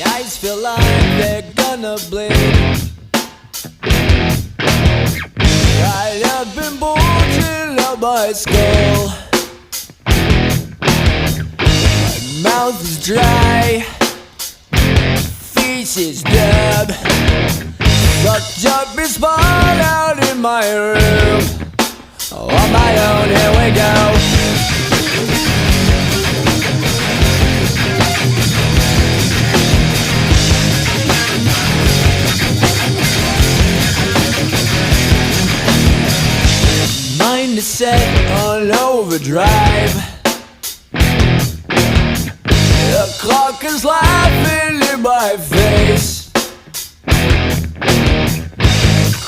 Eyes feel like they're gonna bleed. Right up and bulging up my skull. My mouth is dry, feces damp. Sucked up and spun out in my room. On my own, here we go. Mind is set on overdrive. The clock is laughing in my face.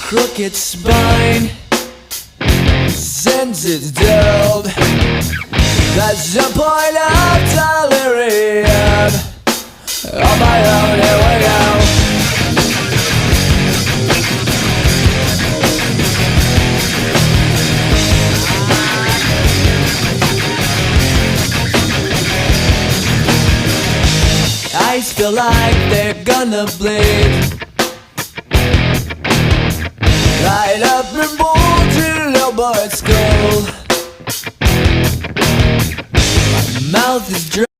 Crooked spine, senses dulled. That's the point of delirium. On my own, here we go. Eyes feel like they're gonna bleed. Right up and bulging up my skull. My mouth is dry.